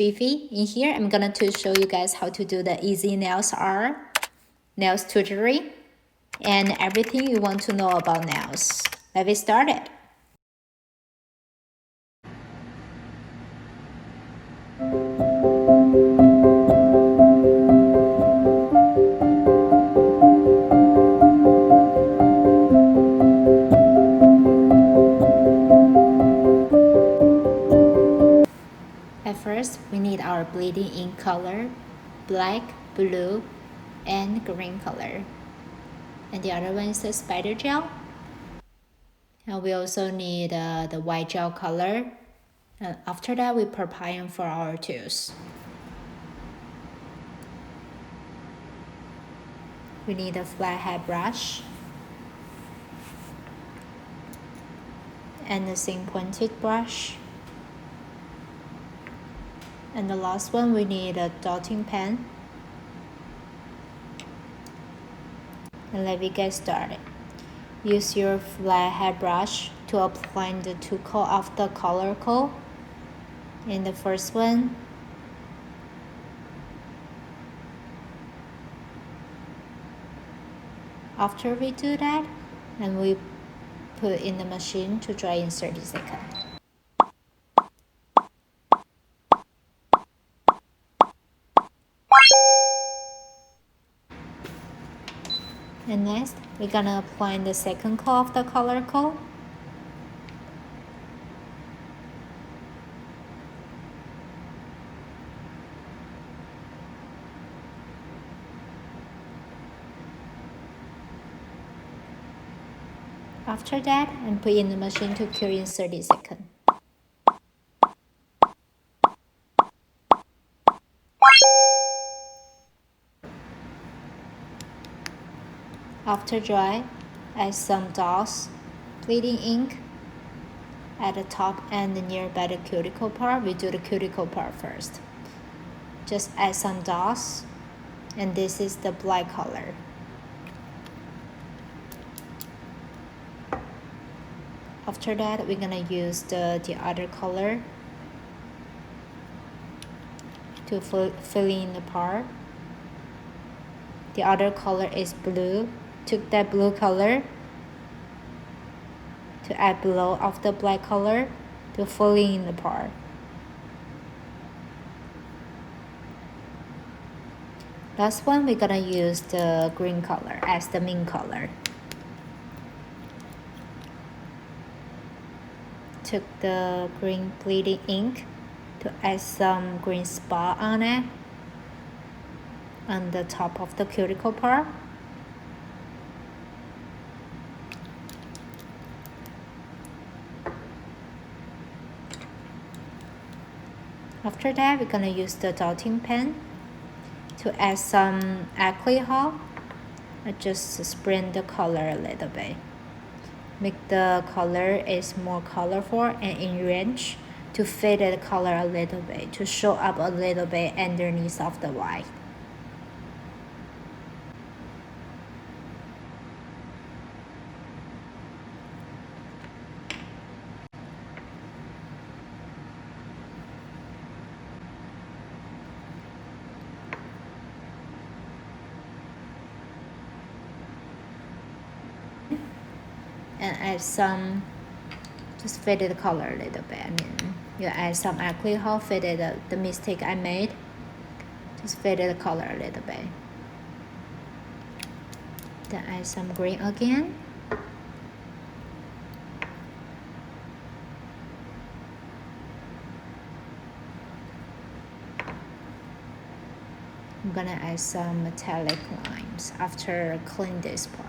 Fifi. In here, I'm gonna to show you guys how to do the easy nails art, nails tutorial, and everything you want to know about nails. Let's get started. At first, we need our bleeding ink color, black, blue, and green color. And the other one is the spider gel. And we also need the white gel color. And after that, we prepare for our tools. We need a flathead brush and the same pointed brush. And the last one, we need a dotting pen. And let me get started. Use your flathead brush to apply the two coat of the color coat. In the first one, after we do that, and we put in the machine to dry in 30 seconds. And next, we're gonna apply the second coat of the color coat. After that, and put in the machine to cure in 30 seconds. After dry, add some dots, bleeding ink at the top and nearby the cuticle part. We do the cuticle part first. Just add some dots, and this is the black color. After that, we're gonna use the other color to fill in the part. The other color is blue. Took that blue color to add below of the black color to fill in the part. Last one, we're gonna use the green color as the main color. Took the green bleeding ink to add some green spot on it on the top of the cuticle part. After that, we're gonna use the dotting pen to add some alcohol. I just spread the color a little bit. Make the color is more colorful and in range to fade the color a little bit, to show up a little bit underneath of the white. And add some, just fade the color a little bit. I mean, you add some alcohol, fade the mistake I made. Just fade the color a little bit. Then add some green again. I'm gonna add some metallic lines after clean this part.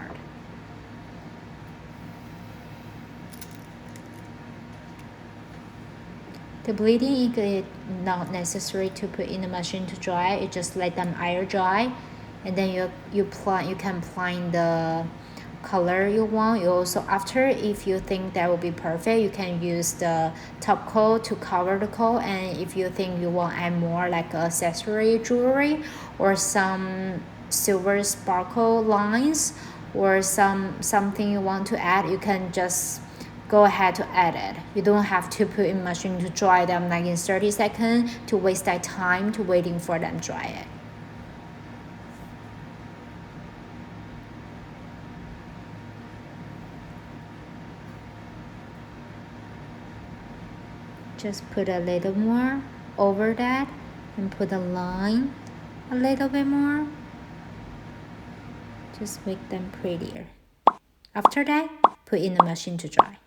The bleeding ink is not necessary to put in the machine to dry. You just let them air dry, and then you can apply the color you want. You also, after, if you think that will be perfect, you can use the top coat to cover the coat. And if you think you want to add more like accessory jewelry or some silver sparkle lines or something you want to add, you can just go ahead to edit. You don't have to put in machine to dry them like in 30 seconds to waste that time to waiting for them dry it. Just put a little more over that and put a line a little bit more. Just make them prettier. After that, put in the machine to dry.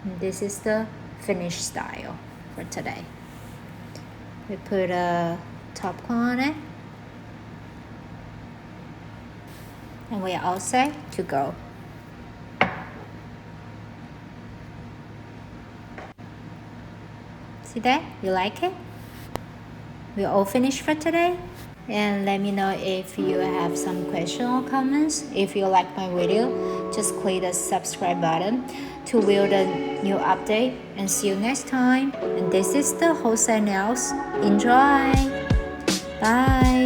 And this is the finished style for today. We put a top coat on it. And we are all set to go. See that? You like it? We're all finished for today. And let me know if you have some questions or comments. If you like my video, just click the subscribe button to view the new update. And see you next time. And this is the wholesale nails. Enjoy! Bye!